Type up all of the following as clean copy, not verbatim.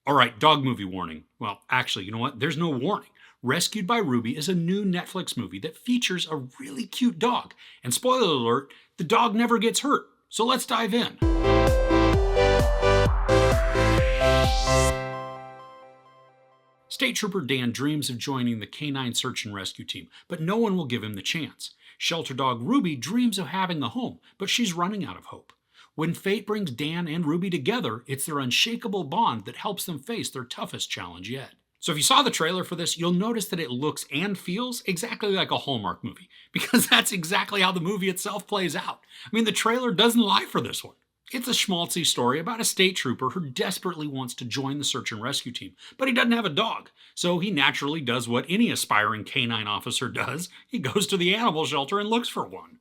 All right, dog movie warning. Well, actually, you know what? There's no warning. Rescued by Ruby is a new Netflix movie that features a really cute dog. And spoiler alert, the dog never gets hurt. So let's dive in. State Trooper Dan dreams of joining the canine search and rescue team, but no one will give him the chance. Shelter dog Ruby dreams of having a home, but she's running out of hope. When fate brings Dan and Ruby together, it's their unshakable bond that helps them face their toughest challenge yet. So if you saw the trailer for this, you'll notice that it looks and feels exactly like a Hallmark movie, because that's exactly how the movie itself plays out. I mean, the trailer doesn't lie for this one. It's a schmaltzy story about a state trooper who desperately wants to join the search and rescue team, but he doesn't have a dog. So he naturally does what any aspiring canine officer does. He goes to the animal shelter and looks for one.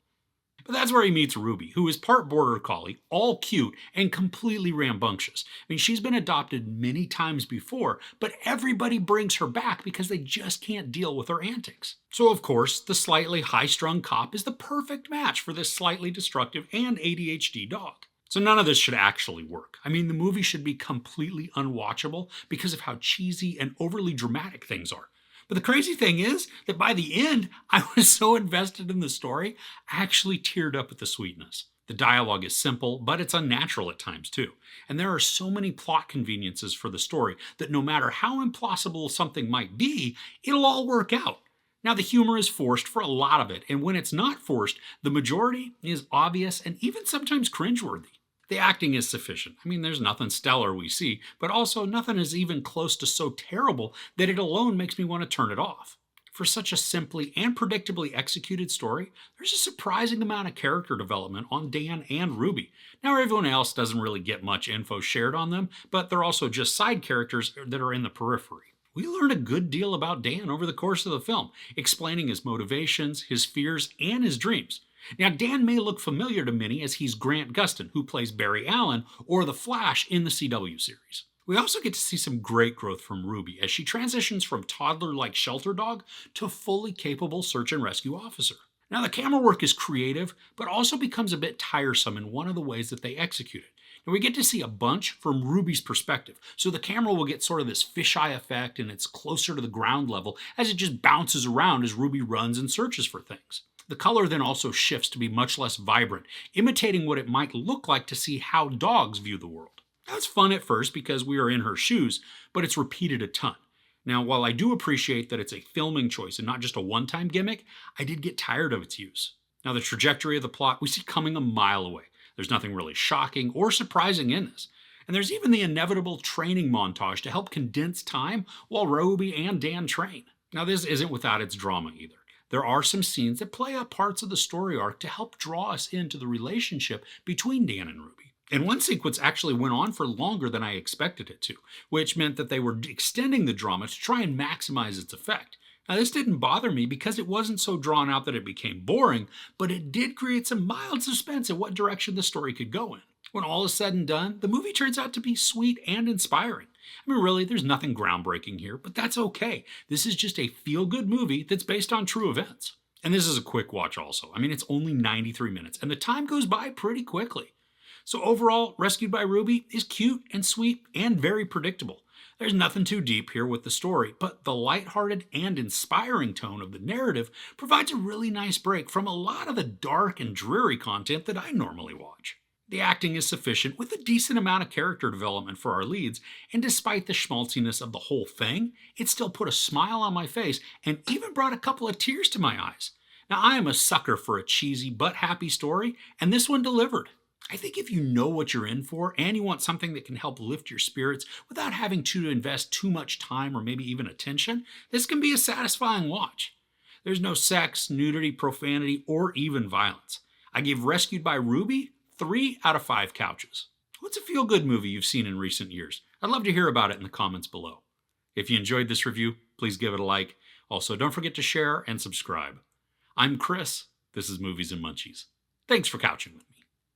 But that's where he meets Ruby, who is part border collie, all cute, and completely rambunctious. I mean, she's been adopted many times before, but everybody brings her back because they just can't deal with her antics. So of course, the slightly high-strung cop is the perfect match for this slightly destructive and ADHD dog. So none of this should actually work. I mean, the movie should be completely unwatchable because of how cheesy and overly dramatic things are. But the crazy thing is that by the end, I was so invested in the story, I actually teared up at the sweetness. The dialogue is simple, but it's unnatural at times too. And there are so many plot conveniences for the story that no matter how implausible something might be, it'll all work out. Now, the humor is forced for a lot of it, and when it's not forced, the majority is obvious and even sometimes cringeworthy. The acting is sufficient. I mean, there's nothing stellar we see, but also nothing is even close to so terrible that it alone makes me want to turn it off. For such a simply and predictably executed story, there's a surprising amount of character development on Dan and Ruby. Now, everyone else doesn't really get much info shared on them, but they're also just side characters that are in the periphery. We learn a good deal about Dan over the course of the film, explaining his motivations, his fears, and his dreams. Now, Dan may look familiar to many as he's Grant Gustin, who plays Barry Allen, or the Flash in the CW series. We also get to see some great growth from Ruby as she transitions from toddler-like shelter dog to fully capable search and rescue officer. Now, the camera work is creative, but also becomes a bit tiresome in one of the ways that they execute it. And we get to see a bunch from Ruby's perspective, so the camera will get sort of this fisheye effect and it's closer to the ground level as it just bounces around as Ruby runs and searches for things. The color then also shifts to be much less vibrant, imitating what it might look like to see how dogs view the world. That's fun at first because we are in her shoes, but it's repeated a ton. Now, while I do appreciate that it's a filming choice and not just a one-time gimmick, I did get tired of its use. Now, the trajectory of the plot we see coming a mile away. There's nothing really shocking or surprising in this. And there's even the inevitable training montage to help condense time while Ruby and Dan train. Now, this isn't without its drama either. There are some scenes that play up parts of the story arc to help draw us into the relationship between Dan and Ruby. And one sequence actually went on for longer than I expected it to, which meant that they were extending the drama to try and maximize its effect. Now, this didn't bother me because it wasn't so drawn out that it became boring, but it did create some mild suspense in what direction the story could go in. When all is said and done, the movie turns out to be sweet and inspiring. I mean, really, there's nothing groundbreaking here, but that's okay. This is just a feel-good movie that's based on true events. And this is a quick watch also. I mean, it's only 93 minutes, and the time goes by pretty quickly. So overall, Rescued by Ruby is cute and sweet and very predictable. There's nothing too deep here with the story, but the lighthearted and inspiring tone of the narrative provides a really nice break from a lot of the dark and dreary content that I normally watch. The acting is sufficient with a decent amount of character development for our leads, and despite the schmaltziness of the whole thing, it still put a smile on my face and even brought a couple of tears to my eyes. Now, I am a sucker for a cheesy but happy story, and this one delivered. I think if you know what you're in for and you want something that can help lift your spirits without having to invest too much time or maybe even attention, this can be a satisfying watch. There's no sex, nudity, profanity, or even violence. I give Rescued by Ruby 3 out of 5 couches. What's a feel-good movie you've seen in recent years? I'd love to hear about it in the comments below. If you enjoyed this review, please give it a like. Also, don't forget to share and subscribe. I'm Chris. This is Movies and Munchies. Thanks for couching with me.